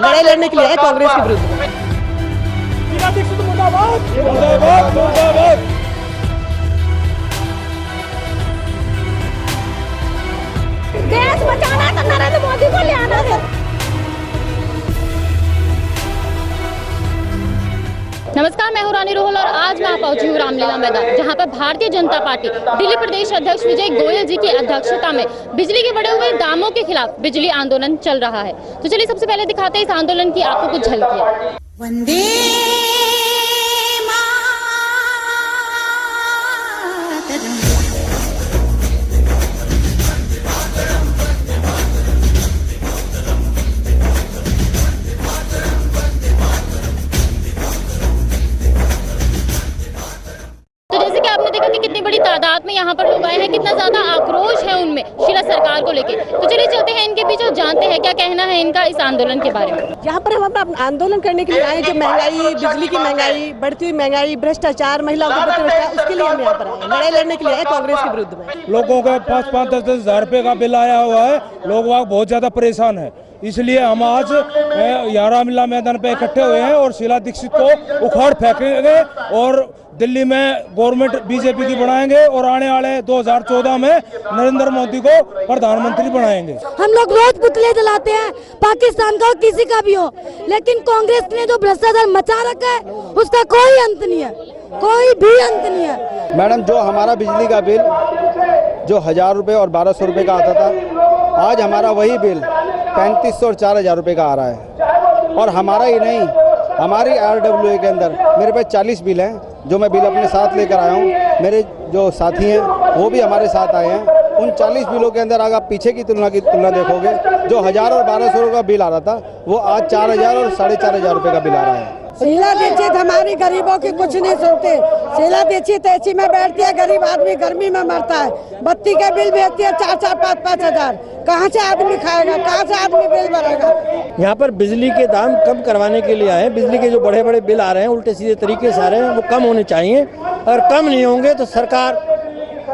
लड़ाई लड़ने के लिए आए कांग्रेस के विरुद्ध में। देश बचाना तो नरेंद्र मोदी को ले आना है। नमस्कार, मैं हूं रानी रोहल और आज मैं पहुंची हूं रामलीला मैदान, जहां पर भारतीय जनता पार्टी दिल्ली प्रदेश अध्यक्ष विजय गोयल जी की अध्यक्षता में बिजली के बढ़े हुए दामों के खिलाफ बिजली आंदोलन चल रहा है। तो चलिए सबसे पहले दिखाते हैं इस आंदोलन की आपको कुछ झलकियां। वंदे कितनी बड़ी तादाद में यहाँ पर लोग आए हैं, कितना ज्यादा आक्रोश है उनमें शीला सरकार को लेके। तो चलिए चलते हैं इनके बीच और जानते हैं क्या कहना है इनका इस आंदोलन के बारे में। यहाँ पर हम अपना आंदोलन करने के लिए आए, जो महंगाई, बिजली की महंगाई, बढ़ती हुई महंगाई, भ्रष्टाचार, महिलाओं के प्रति भ्रष्टाचार, उसके लिए हम यहाँ पर आए, लड़ाई लड़ने के लिए आए कांग्रेस के विरुद्ध में। लोगों के पास 5-10 हज़ार रुपए का बिल आया हुआ है, लोग वहाँ बहुत ज्यादा परेशान है, इसलिए हम आज यहाँ रामलीला मैदान पे इकट्ठे हुए हैं और शीला दीक्षित को उखाड़ फेंकेंगे और दिल्ली में गवर्नमेंट बीजेपी की बनाएंगे और आने वाले 2014 में नरेंद्र मोदी को प्रधानमंत्री बनाएंगे। हम लोग रोज पुतले जलाते हैं, पाकिस्तान का हो किसी का भी हो, लेकिन कांग्रेस ने जो भ्रष्टाचार मचा रखा है उसका कोई अंत नहीं है, कोई भी अंत नहीं है। मैडम, जो हमारा बिजली का बिल जो 1000 रुपये और 1200 रुपये का आता था, आज हमारा वही बिल 3500 और 4000 रुपये का आ रहा है। और हमारा ही नहीं, हमारी RWA के अंदर मेरे पास 40 बिल हैं जो मैं बिल अपने साथ लेकर आया हूँ। मेरे जो साथी हैं वो भी हमारे साथ आए हैं। उन 40 बिलों के अंदर अगर आप पीछे की तुलना देखोगे, जो 1000 और 1200 रुपये का बिल आ रहा था वो आज 4000 और 4500 रुपये का बिल आ रहा है। शीला दीक्षित हमारी गरीबों की कुछ नहीं सुनते। शीला दीक्षित एसी में बैठती है, गरीब आदमी गर्मी में मरता है, बत्ती के बिल भेजती है 4-4, 5-5 हजार। कहाँ से आदमी खाएगा, कहाँ से आदमी बिल भरेगा। यहाँ पर बिजली के दाम कम करवाने के लिए आए। बिजली के जो बड़े बड़े बिल आ रहे हैं उल्टे सीधे तरीके से आ रहे हैं, वो कम होने चाहिए। अगर कम नहीं होंगे तो सरकार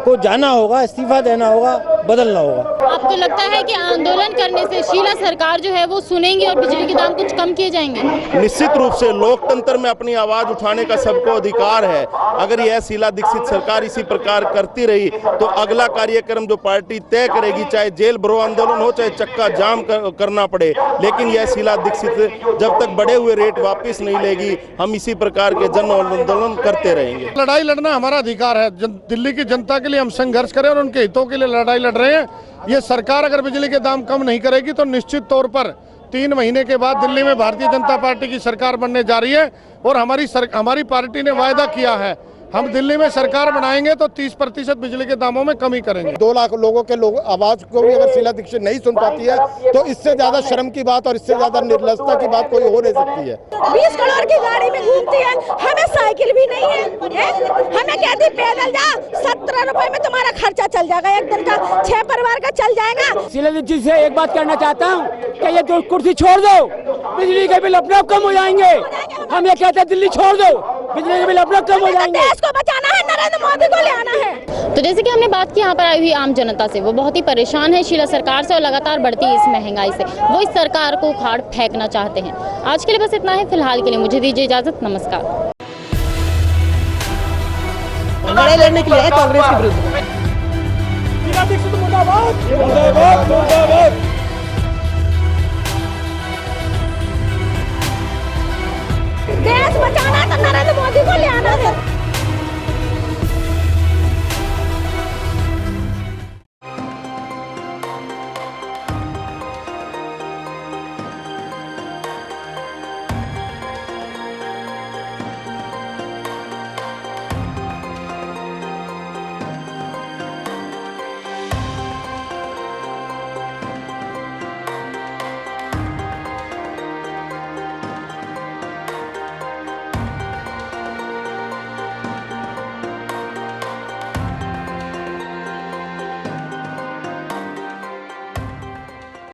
को जाना होगा, इस्तीफा देना होगा, बदलना होगा। आपको लगता है कि आंदोलन करने से शीला सरकार जो है वो सुनेंगी और बिजली के दाम कुछ कम किए जाएंगे? निश्चित रूप से लोकतंत्र में अपनी आवाज उठाने का सबको अधिकार है। अगर यह शीला दीक्षित सरकार इसी प्रकार करती रही तो अगला कार्यक्रम जो पार्टी तय करेगी, चाहे जेल भरो आंदोलन हो, चाहे चक्का जाम करना पड़े, लेकिन यह शीला दीक्षित जब तक बढ़े हुए रेट वापिस नहीं लेगी, हम इसी प्रकार के जन आंदोलन करते रहेंगे। लड़ाई लड़ना हमारा अधिकार है। दिल्ली की जनता के लिए हम संघर्ष करें और उनके हितों के लिए लड़ाई लड़ रहे हैं। ये सरकार अगर बिजली के दाम कम नहीं करेगी तो निश्चित तौर पर 3 महीने के बाद दिल्ली में भारतीय जनता पार्टी की सरकार बनने जा रही है और हमारी पार्टी ने वायदा किया है, हम दिल्ली में सरकार बनाएंगे तो 30% बिजली के दामों में कमी करेंगे। 2 लाख लोगों के आवाज को भी अगर शीला दीक्षित नहीं सुन पाती है तो इससे ज्यादा शर्म की बात और इससे ज्यादा निर्लजता की बात कोई हो नहीं सकती है। 20 करोड़ की गाड़ी में घूमती है, हमें साइकिल भी नहीं है, हमें कहती पैदल जा, 17 रुपए में तुम्हारा खर्चा चल जाएगा, एक दिन का 6 परिवार का चल जाएगा। शीला दीक्षित से एक बात कहना चाहता हूँ कि ये दो कुर्सी छोड़ दो, बिजली के बिल अपने आप कम हो जाएंगे। हम ये कहते हैं दिल्ली छोड़ दो, बिजली के बिल अपने आप कम हो जाएंगे। देश को बचाना है, नरेंद्र मोदी को ले आना है। तो जैसे कि हमने बात की यहाँ पर आई हुई आम जनता से, वो बहुत ही परेशान है शीला सरकार से और लगातार बढ़ती इस महंगाई से। वो इस सरकार को उखाड़ फेंकना चाहते हैं। आज के लिए बस इतना है, फिलहाल के लिए मुझे दीजिए इजाजत, नमस्कार। लड़ाई लड़ने के लिए आए कांग्रेस के विरुद्ध में।